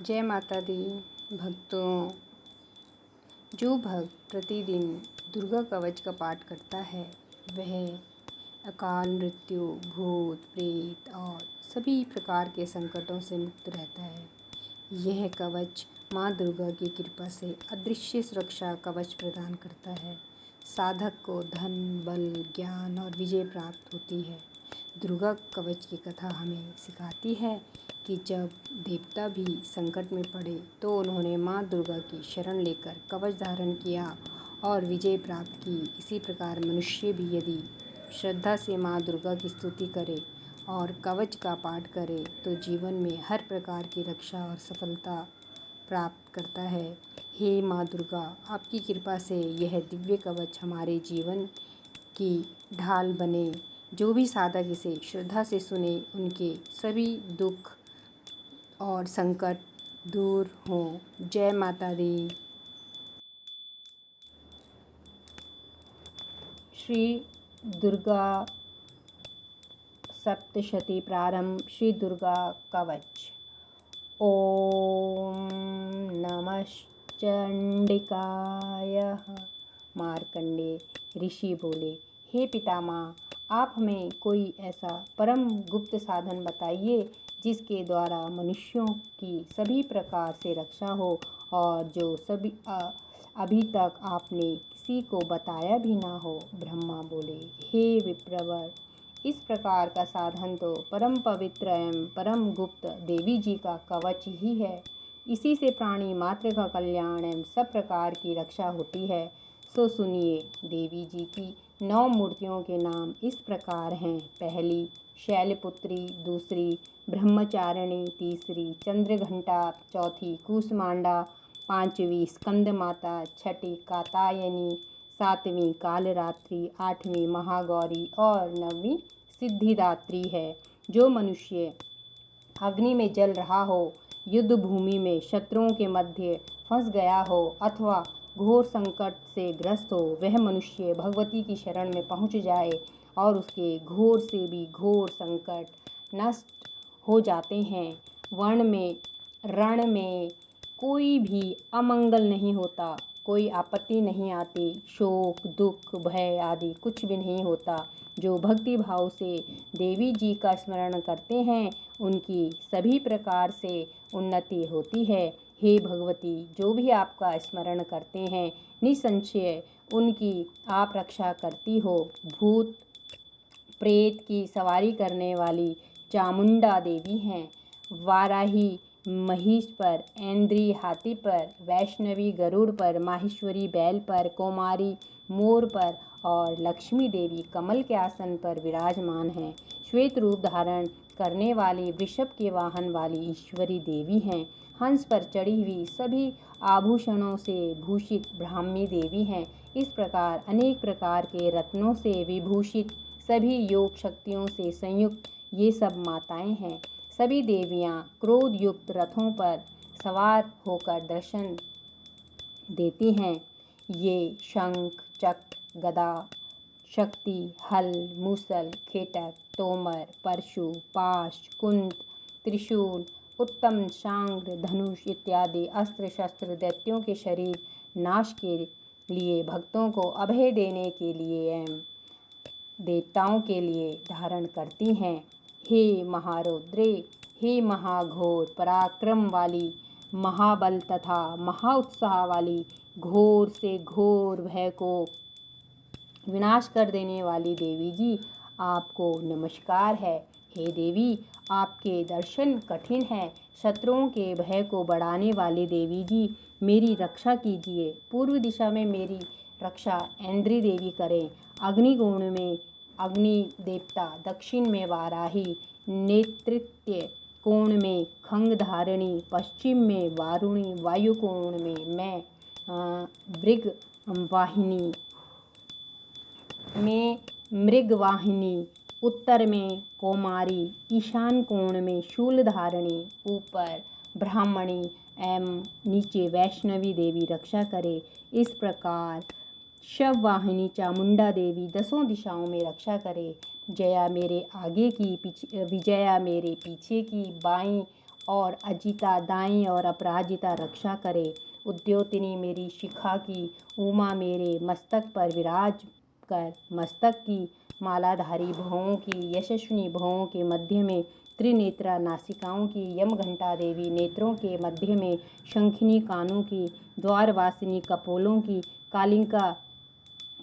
जय माता दी। भक्तों, जो भक्त प्रतिदिन दुर्गा कवच का पाठ करता है वह अकाल मृत्यु, भूत प्रेत और सभी प्रकार के संकटों से मुक्त रहता है। यह कवच माँ दुर्गा की कृपा से अदृश्य सुरक्षा कवच प्रदान करता है। साधक को धन, बल, ज्ञान और विजय प्राप्त होती है। दुर्गा कवच की कथा हमें सिखाती है कि जब देवता भी संकट में पड़े तो उन्होंने माँ दुर्गा की शरण लेकर कवच धारण किया और विजय प्राप्त की। इसी प्रकार मनुष्य भी यदि श्रद्धा से माँ दुर्गा की स्तुति करे और कवच का पाठ करे तो जीवन में हर प्रकार की रक्षा और सफलता प्राप्त करता है। हे माँ दुर्गा, आपकी कृपा से यह दिव्य कवच हमारे जीवन की ढाल बने। जो भी साधक इसे श्रद्धा से सुने उनके सभी दुख और संकट दूर हों। जय माता दी। श्री दुर्गा सप्तशती प्रारंभ। श्री दुर्गा कवच। ओम नमः चंडिकाय। मार्कंडे ऋषि बोले, हे पितामह, आप हमें कोई ऐसा परम गुप्त साधन बताइए जिसके द्वारा मनुष्यों की सभी प्रकार से रक्षा हो और जो अभी तक आपने किसी को बताया भी ना हो। ब्रह्मा बोले, हे विप्रवर, इस प्रकार का साधन तो परम पवित्र एवं परम गुप्त देवी जी का कवच ही है। इसी से प्राणी मात्र का कल्याण एवं सब प्रकार की रक्षा होती है। सो सुनिए, देवी जी की 9 मूर्तियों के नाम इस प्रकार हैं। पहली शैलपुत्री, दूसरी ब्रह्मचारिणी, तीसरी चंद्रघंटा, चौथी कूष्मांडा, पांचवी स्कंद माता, छठी कात्यायनी, सातवीं कालरात्रि, आठवीं महागौरी और नवीं सिद्धिदात्री है। जो मनुष्य अग्नि में जल रहा हो, युद्ध भूमि में शत्रुओं के मध्य फंस गया हो अथवा घोर संकट से ग्रस्त हो, वह मनुष्य भगवती की शरण में पहुंच जाए और उसके घोर से भी घोर संकट नष्ट हो जाते हैं। वन में, रण में कोई भी अमंगल नहीं होता, कोई आपत्ति नहीं आती, शोक, दुख, भय आदि कुछ भी नहीं होता। जो भक्ति भाव से देवी जी का स्मरण करते हैं उनकी सभी प्रकार से उन्नति होती है। हे भगवती, जो भी आपका स्मरण करते हैं निसंशय उनकी आप रक्षा करती हो। भूत प्रेत की सवारी करने वाली चामुंडा देवी हैं। वाराही महिष पर, ऐन्द्री हाथी पर, वैष्णवी गरुड़ पर, माहेश्वरी बैल पर, कौमारी मोर पर और लक्ष्मी देवी कमल के आसन पर विराजमान हैं। श्वेत रूप धारण करने वाली वृषभ के वाहन वाली ईश्वरी देवी हैं। हंस पर चढ़ी हुई सभी आभूषणों से भूषित ब्राह्मी देवी हैं। इस प्रकार अनेक प्रकार के रत्नों से विभूषित सभी योग शक्तियों से संयुक्त ये सब माताएं हैं। सभी देवियां क्रोध युक्त रथों पर सवार होकर दर्शन देती हैं। ये शंख, चक्र, गदा, शक्ति, हल, मूसल, खेटक, तोमर, परशु, पाश, कुंद, त्रिशूल, उत्तम शांग्र, धनुष इत्यादि अस्त्र शस्त्र दैत्यों के शरीर नाश के लिए, भक्तों को अभय देने के लिए एवं देवताओं के लिए धारण करती हैं। हे महारौद्रे, हे महाघोर पराक्रम वाली, महाबल तथा महाउत्साह वाली, घोर से घोर भय को विनाश कर देने वाली देवी जी, आपको नमस्कार है। हे देवी, आपके दर्शन कठिन है। शत्रुओं के भय को बढ़ाने वाली देवी जी, मेरी रक्षा कीजिए। पूर्व दिशा में मेरी रक्षा ऐन्द्री देवी करें। अग्निकोण में अग्नि देवता, दक्षिण में वाराही, नेतृत्य कोण में खंगधारिणी, पश्चिम में वारुणी, वायु कोण में मैं मृगवाहिनी, उत्तर में कौमारी, ईशान कोण में शूलधारिणी, ऊपर ब्राह्मणी एवं नीचे वैष्णवी देवी रक्षा करे। इस प्रकार शववाहिनी चामुंडा देवी 10 दिशाओं में रक्षा करे। जया मेरे आगे की, विजया मेरे पीछे की, बाईं और अजिता दाएं और अपराजिता रक्षा करे। उद्योतिनी मेरी शिखा की, उमा मेरे मस्तक पर विराज कर। मस्तक की मालाधारी भवों की, यशस्विनी भवों के मध्य में त्रिनेत्रा नासिकाओं की, यमघंटा देवी नेत्रों के मध्य में शंखिनी कानों की, द्वारवासिनी कपोलों की, कालिंका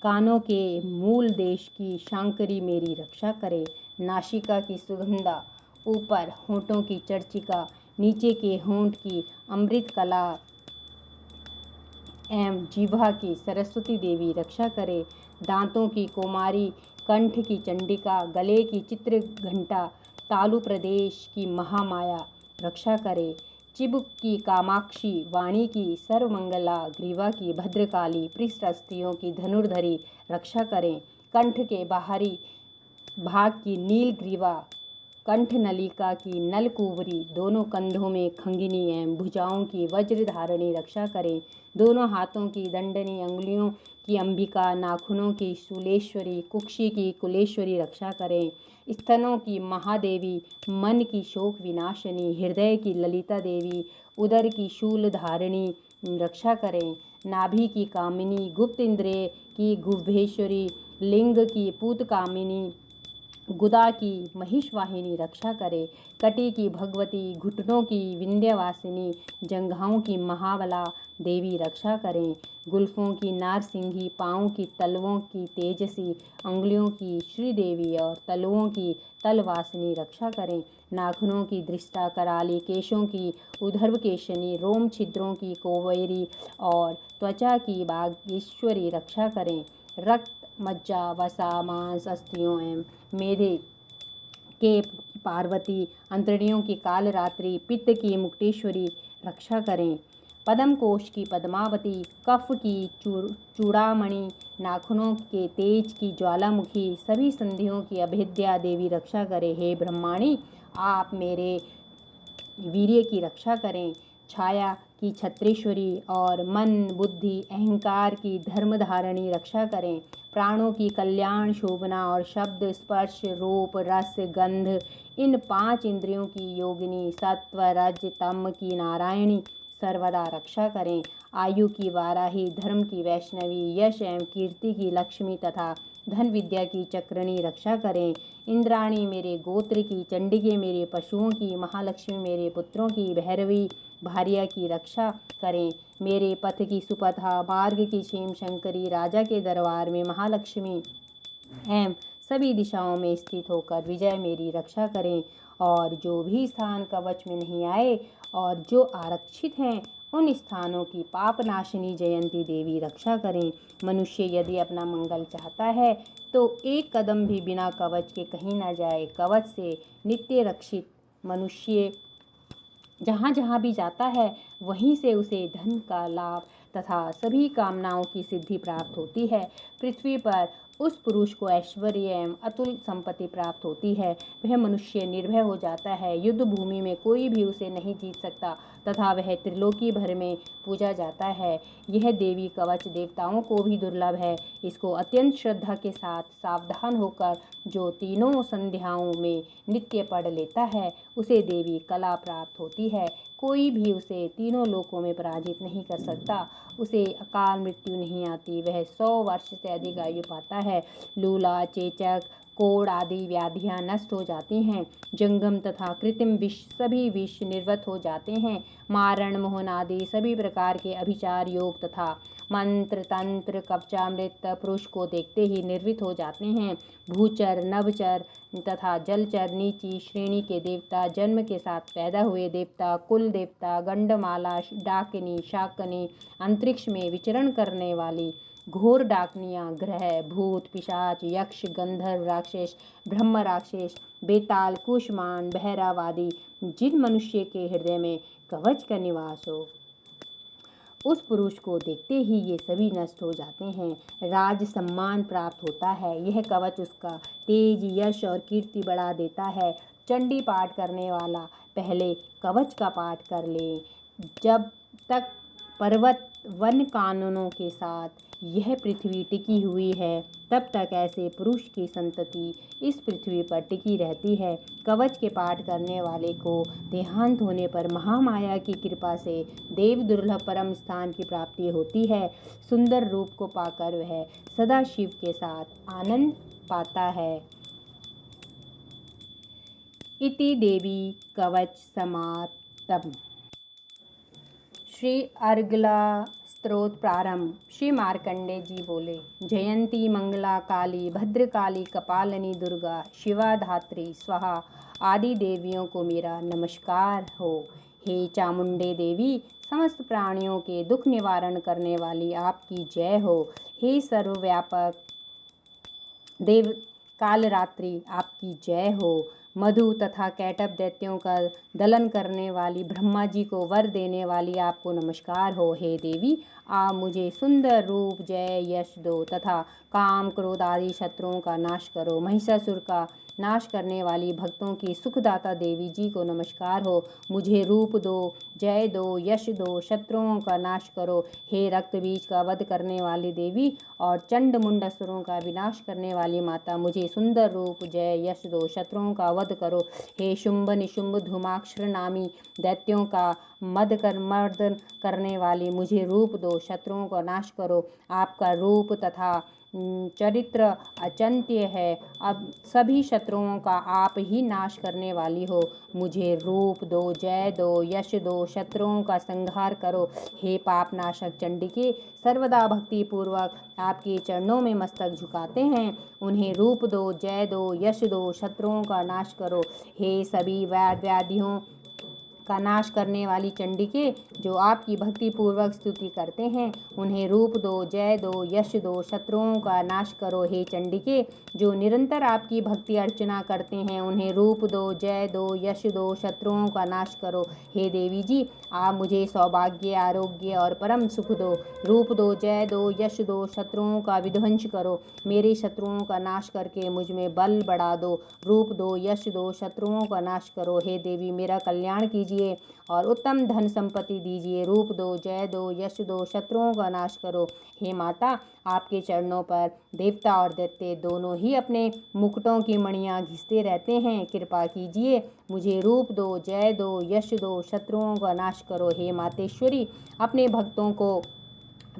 कानों के मूल देश की, शांकरी मेरी रक्षा करे। नासिका की सुगंधा, ऊपर होंठों की चर्चिका, नीचे के होंठ की अमृत कला एवं जीवा की सरस्वती देवी रक्षा करे। दांतों की कुमारी, कंठ की चंडिका, गले की चित्र घंटा, तालु प्रदेश की महामाया रक्षा करे। चिबुक की कामाक्षी, वाणी की सर्वमंगला, ग्रीवा की भद्रकाली, पृष्ठस्थियों की धनुर्धरी रक्षा करें। कंठ के बाहरी भाग की नील ग्रीवा, कंठ नलिका की नलकुवरी, दोनों कंधों में खंगिनी एवं भुजाओं की वज्रधारिणी रक्षा करें। दोनों हाथों की दंडनी, अंगुलियों की अंबिका, नाखूनों की शूलेश्वरी, कुक्षी की कुलेश्वरी रक्षा करें। स्तनों की महादेवी, मन की शोक विनाशिनी, हृदय की ललिता देवी, उदर की शूल धारिणी रक्षा करें। नाभि की कामिनी, गुप्त इंद्रिय की गुभेश्वरी, लिंग की पूतकामिनी, गुदा की महिषवाहिनी रक्षा करे। कटी की भगवती, घुटनों की विंध्यवासिनी, जंघाओं की महाबला देवी रक्षा करें। गुल्फों की नारसिंही, पाँव की तलवों की तेजसी, अंगुलियों की श्रीदेवी और तलुओं की तलवासिनी रक्षा करें। नाखूनों की दृष्टा कराली, केशों की उर्ध्वकेशिनी, रोम छिद्रों की कोवरी और त्वचा की बागेश्वरी रक्षा करें। रक्त, मज्जा, वसा, मांस, अस्थियों एवं मेदे के पार्वती, अंतड़ियों की कालरात्रि, पित्त की मुक्तेश्वरी रक्षा करें। पद्म कोश की पद्मावती, कफ की चूड़ामणि, नाखूनों के तेज की ज्वालामुखी, सभी संधियों की अभेद्या देवी रक्षा करे। हे ब्रह्माणी, आप मेरे वीर्य की रक्षा करें। छाया की छत्रेश्वरी और मन, बुद्धि, अहंकार की धर्मधारिणी रक्षा करें। प्राणों की कल्याण शोभना और शब्द, स्पर्श, रूप, रस, गंध, इन 5 इंद्रियों की योगिनी, सत्व, रज, तम की नारायणी सर्वदा रक्षा करें। आयु की वाराही, धर्म की वैष्णवी, यश एवं कीर्ति की लक्ष्मी तथा धन विद्या की चक्रणी रक्षा करें। इंद्राणी मेरे गोत्र की, चंडिके मेरे पशुओं की, महालक्ष्मी मेरे पुत्रों की, भैरवी भार्या की रक्षा करें। मेरे पथ की सुपथा, मार्ग की क्षेम शंकरी, राजा के दरबार में महालक्ष्मी एवं सभी दिशाओं में स्थित होकर विजय मेरी रक्षा करें। और जो भी स्थान कवच में नहीं आए और जो आरक्षित हैं, उन स्थानों की पापनाशिनी जयंती देवी रक्षा करें। मनुष्य यदि अपना मंगल चाहता है तो एक कदम भी बिना कवच के कहीं ना जाए। कवच से नित्य रक्षित मनुष्य जहाँ जहाँ भी जाता है, वहीं से उसे धन का लाभ तथा सभी कामनाओं की सिद्धि प्राप्त होती है। पृथ्वी पर उस पुरुष को ऐश्वर्य एवं अतुल संपत्ति प्राप्त होती है। वह मनुष्य निर्भय हो जाता है। युद्ध भूमि में कोई भी उसे नहीं जीत सकता तथा वह त्रिलोकी भर में पूजा जाता है। यह देवी कवच देवताओं को भी दुर्लभ है। इसको अत्यंत श्रद्धा के साथ सावधान होकर जो तीनों संध्याओं में नित्य पढ़ लेता है, उसे देवी कला प्राप्त होती है। कोई भी उसे तीनों लोकों में पराजित नहीं कर सकता। उसे अकाल मृत्यु नहीं आती। वह 100 वर्ष से अधिक आयु पाता है। लूला, चेचक, कोढ़ आदि व्याधियां नष्ट हो जाती हैं। जंगम तथा कृत्रिम विष सभी विष निर्वत हो जाते हैं। मारण, मोहन आदि सभी प्रकार के अभिचार योग तथा मंत्र, तंत्र, कवचामृत पुरुष को देखते ही निर्वित हो जाते हैं। भूचर, नभचर तथा जलचर, नीची श्रेणी के देवता, जन्म के साथ पैदा हुए देवता, कुल देवता, गंडमाला, डाकिनी, शाकनी, अंतरिक्ष में विचरण करने वाली घोर डाकनियां, ग्रह, भूत, पिशाच, यक्ष, गंधर्व राक्षस, ब्रह्म राक्षस, बेताल, कुष्मांड, भैरव आदि जिन मनुष्य के हृदय में कवच का निवास हो, उस पुरुष को देखते ही ये सभी नष्ट हो जाते हैं। राज सम्मान प्राप्त होता है। यह कवच उसका तेज, यश और कीर्ति बढ़ा देता है। चंडी पाठ करने वाला पहले कवच का पाठ कर ले। जब तक पर्वत वन कानूनों के साथ यह पृथ्वी टिकी हुई है, तब तक ऐसे पुरुष की संतति इस पृथ्वी पर टिकी रहती है। कवच के पाठ करने वाले को देहांत होने पर महामाया की कृपा से देव दुर्लभ परम स्थान की प्राप्ति होती है। सुंदर रूप को पाकर वह सदा शिव के साथ आनंद पाता है। इति देवी कवच समाप्तम। श्री अर्गला स्तोत्र प्रारंभ। श्री मार्कंडेय जी बोले, जयंती मंगला काली भद्रकाली कपालिनी दुर्गा शिवा धात्री स्वाहा आदि देवियों को मेरा नमस्कार हो। हे चामुंडे देवी, समस्त प्राणियों के दुख निवारण करने वाली आपकी जय हो। हे सर्वव्यापक देव कालरात्रि, आपकी जय हो। मधु तथा कैटभ दैत्यों का दलन करने वाली ब्रह्मा जी को वर देने वाली आपको नमस्कार हो। हे देवी, आप मुझे सुंदर रूप जय यश दो तथा काम क्रोध आदि शत्रुओं का नाश करो। महिषासुर का नाश करने वाली भक्तों की सुखदाता देवी जी को नमस्कार हो। मुझे रूप दो, जय दो, यश दो, शत्रुओं का नाश करो। हे रक्त बीज का वध करने वाली देवी और चंड मुंड असुरों का विनाश करने वाली माता, मुझे सुंदर रूप जय यश दो, शत्रुओं का वध करो। हे शुंभ निशुंभ धूमाक्षर नामी दैत्यों का मर्दन करने वाली, मुझे रूप दो, शत्रुओं का नाश करो। आपका रूप तथा चरित्र अचिंत्य है, अब सभी शत्रुओं का आप ही नाश करने वाली हो। मुझे रूप दो, जय दो, यश दो, शत्रुओं का संहार करो। हे पाप नाशक चंडिके, सर्वदा भक्ति पूर्वक आपके चरणों में मस्तक झुकाते हैं, उन्हें रूप दो, जय दो, यश दो, शत्रुओं का नाश करो। हे सभी व्याधियों का नाश करने वाली चंडिके, जो आपकी भक्ति पूर्वक स्तुति करते हैं, उन्हें रूप दो, जय दो, यश दो, शत्रुओं का नाश करो। हे चंडिके, जो निरंतर आपकी भक्ति अर्चना करते हैं, उन्हें रूप दो, जय दो, यश दो, शत्रुओं का नाश करो। हे देवी जी, आप मुझे सौभाग्य, आरोग्य और परम सुख दो। रूप दो, जय दो, यश दो, शत्रुओं का विध्वंस करो। मेरे शत्रुओं का नाश करके मुझ में बल बढ़ा दो। रूप दो, यश दो, शत्रुओं का नाश करो। हे देवी, मेरा कल्याण कीजिए और उत्तम धन संपत्ति दीजिए। रूप दो, जय दो, यश दो, शत्रुओं का नाश करो। हे माता, आपके चरणों पर देवता और दैत्य दोनों ही अपने मुकुटों की मणियां घिसते रहते हैं। कृपा कीजिए, मुझे रूप दो, जय दो, यश दो, शत्रुओं का नाश करो। हे मातेश्वरी, अपने भक्तों को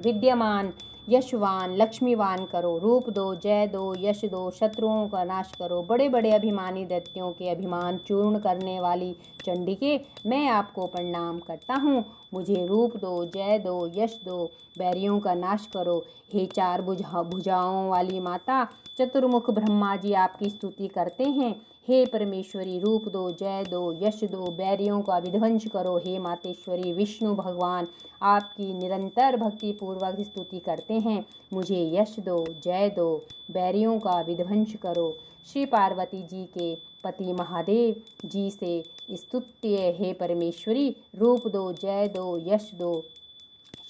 विद्यमान, यशवान, लक्ष्मीवान करो। रूप दो, जय दो, यश दो, शत्रुओं का नाश करो। बड़े बड़े अभिमानी दैत्यों के अभिमान चूर्ण करने वाली चंडिके, मैं आपको प्रणाम करता हूँ। मुझे रूप दो, जय दो, यश दो, बैरियों का नाश करो। हे चार भुजाओं वाली माता, चतुर्मुख ब्रह्मा जी आपकी स्तुति करते हैं। हे परमेश्वरी, रूप दो, जय दो, यश दो, बैरियों का विध्वंस करो। हे मातेश्वरी, विष्णु भगवान आपकी निरंतर भक्ति पूर्वक स्तुति करते हैं। मुझे यश दो, जय दो, बैरियों का विध्वंस करो। श्री पार्वती जी के पति महादेव जी से स्तुत्य, हे परमेश्वरी, रूप दो, जय दो, यश दो,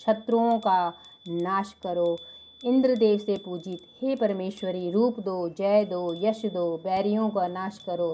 शत्रुओं का नाश करो। इंद्रदेव से पूजित, हे परमेश्वरी, रूप दो, जय दो, यश दो, बैरियों का नाश करो।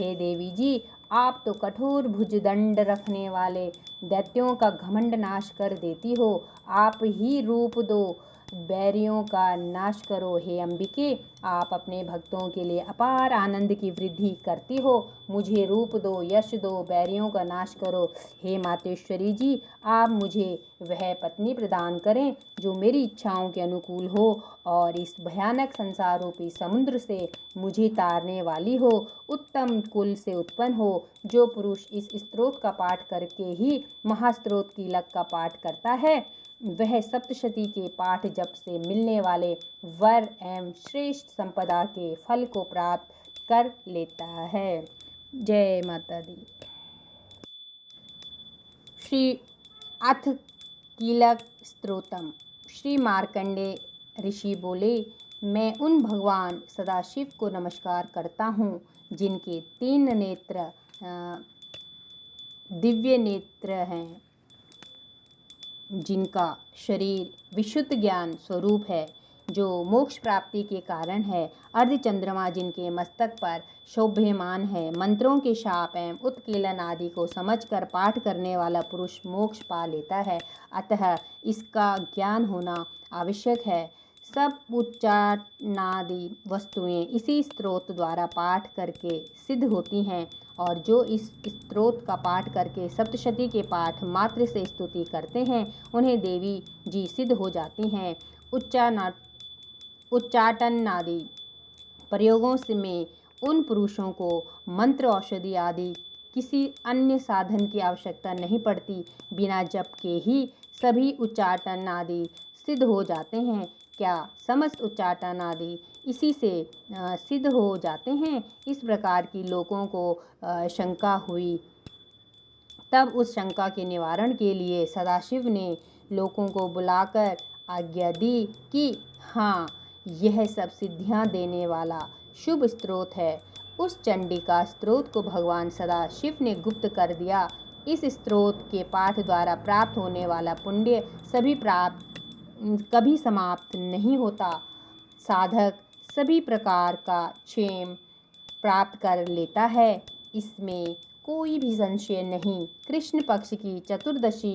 हे देवी जी, आप तो कठोर भुजदंड रखने वाले दैत्यों का घमंड नाश कर देती हो। आप ही रूप दो, बैरियों का नाश करो। हे अंबिके, आप अपने भक्तों के लिए अपार आनंद की वृद्धि करती हो। मुझे रूप दो, यश दो, बैरियों का नाश करो। हे मातेश्वरी जी, आप मुझे वह पत्नी प्रदान करें जो मेरी इच्छाओं के अनुकूल हो और इस भयानक संसार रूपी समुद्र से मुझे तारने वाली हो। उत्तम कुल से उत्पन्न हो। जो पुरुष इस स्तोत्र का पाठ करके ही महास्तोत्र कीलक का पाठ करता है, वह सप्तशती के पाठ जप से मिलने वाले वर एवं श्रेष्ठ संपदा के फल को प्राप्त कर लेता है। जय माता दी। श्री अथ कीलक स्तोत्रम। श्री मार्कंडेय ऋषि बोले, मैं उन भगवान सदाशिव को नमस्कार करता हूँ जिनके 3 नेत्र दिव्य नेत्र हैं, जिनका शरीर विशुद्ध ज्ञान स्वरूप है, जो मोक्ष प्राप्ति के कारण है। अर्धचंद्रमा जिनके मस्तक पर शोभ्यमान है। मंत्रों के शाप एवं उत्कीलन आदि को समझकर पाठ करने वाला पुरुष मोक्ष पा लेता है, अतः इसका ज्ञान होना आवश्यक है। सब उच्चाटनादि वस्तुएं इसी स्तोत्र द्वारा पाठ करके सिद्ध होती हैं, और जो इस स्तोत्र का पाठ करके सप्तशती के पाठ मात्र से स्तुति करते हैं, उन्हें देवी जी सिद्ध हो जाती हैं। उच्चाटनादि प्रयोगों में उन पुरुषों को मंत्र, औषधि आदि किसी अन्य साधन की आवश्यकता नहीं पड़ती। बिना जप के ही सभी उच्चाटन आदि सिद्ध हो जाते हैं। क्या समस्त उच्चाटन आदि इसी से सिद्ध हो जाते हैं? इस प्रकार की लोगों को शंका हुई। तब उस शंका के निवारण के लिए सदाशिव ने लोगों को बुलाकर आज्ञा दी कि हाँ, यह सब सिद्धियां देने वाला शुभ स्तोत्र है। उस चंडिका स्तोत्र को भगवान सदाशिव ने गुप्त कर दिया। इस स्तोत्र के पाठ द्वारा प्राप्त होने वाला पुण्य कभी समाप्त नहीं होता। साधक सभी प्रकार का क्षेम प्राप्त कर लेता है, इसमें कोई भी संशय नहीं। कृष्ण पक्ष की चतुर्दशी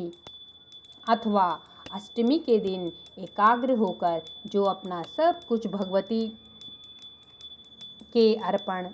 अथवा अष्टमी के दिन एकाग्र होकर जो अपना सब कुछ भगवती के अर्पण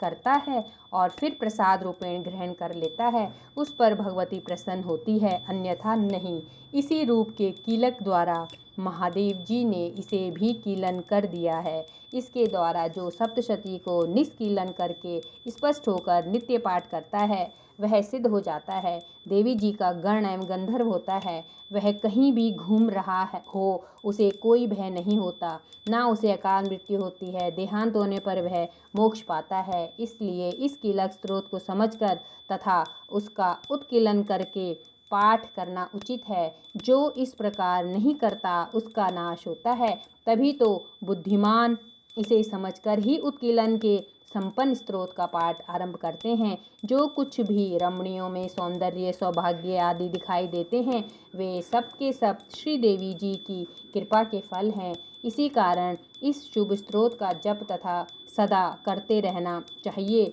करता है और फिर प्रसाद रूपेण ग्रहण कर लेता है, उस पर भगवती प्रसन्न होती है, अन्यथा नहीं। इसी रूप के कीलक द्वारा महादेव जी ने इसे भी कीलन कर दिया है। इसके द्वारा जो सप्तशती को निष्कीलन करके स्पष्ट होकर नित्य पाठ करता है, वह सिद्ध हो जाता है। देवी जी का गण एवं गंधर्व होता है। वह कहीं भी घूम रहा हो, उसे कोई भय नहीं होता, ना उसे अकाल मृत्यु होती है। देहांत होने पर वह मोक्ष पाता है। इसलिए इस कीलक स्तोत्र को समझकर तथा उसका उत्कीलन करके पाठ करना उचित है। जो इस प्रकार नहीं करता, उसका नाश होता है। तभी तो बुद्धिमान इसे समझकर ही उत्कीलन के संपन्न स्तोत्र का पाठ आरंभ करते हैं। जो कुछ भी रमणियों में सौंदर्य, सौभाग्य आदि दिखाई देते हैं, वे सब के सब श्री देवी जी की कृपा के फल हैं। इसी कारण इस शुभ स्तोत्र का जप तथा सदा करते रहना चाहिए।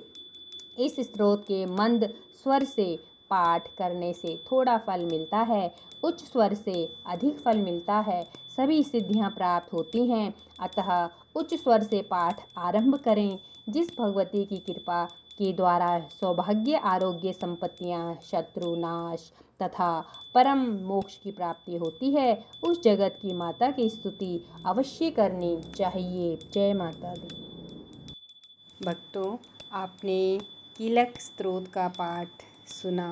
इस स्तोत्र के मंद स्वर से पाठ करने से थोड़ा फल मिलता है, उच्च स्वर से अधिक फल मिलता है। सभी सिद्धियां प्राप्त होती हैं, अतः उच्च स्वर से पाठ आरंभ करें। जिस भगवती की कृपा के द्वारा सौभाग्य, आरोग्य, संपत्तियां, शत्रु नाश तथा परम मोक्ष की प्राप्ति होती है, उस जगत की माता की स्तुति अवश्य करनी चाहिए। जय माता दी। भक्तों, आपने कीलक स्तोत्र का पाठ सुना,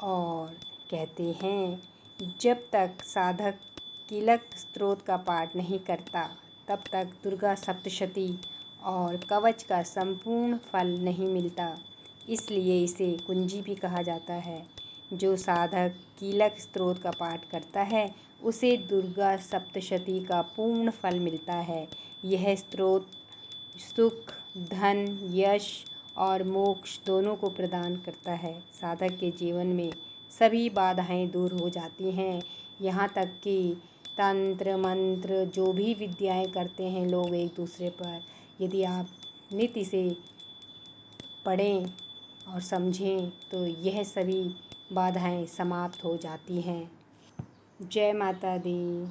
और कहते हैं जब तक साधक कीलक स्तोत्र का पाठ नहीं करता, तब तक दुर्गा सप्तशती और कवच का संपूर्ण फल नहीं मिलता। इसलिए इसे कुंजी भी कहा जाता है। जो साधक कीलक स्तोत्र का पाठ करता है, उसे दुर्गा सप्तशती का पूर्ण फल मिलता है। यह स्तोत्र सुख, धन, यश और मोक्ष दोनों को प्रदान करता है। साधक के जीवन में सभी बाधाएं दूर हो जाती हैं। यहाँ तक कि तंत्र मंत्र जो भी विद्याएं करते हैं लोग एक दूसरे पर, यदि आप नित्य से पढ़ें और समझें तो यह सभी बाधाएं समाप्त हो जाती हैं। जय माता दी।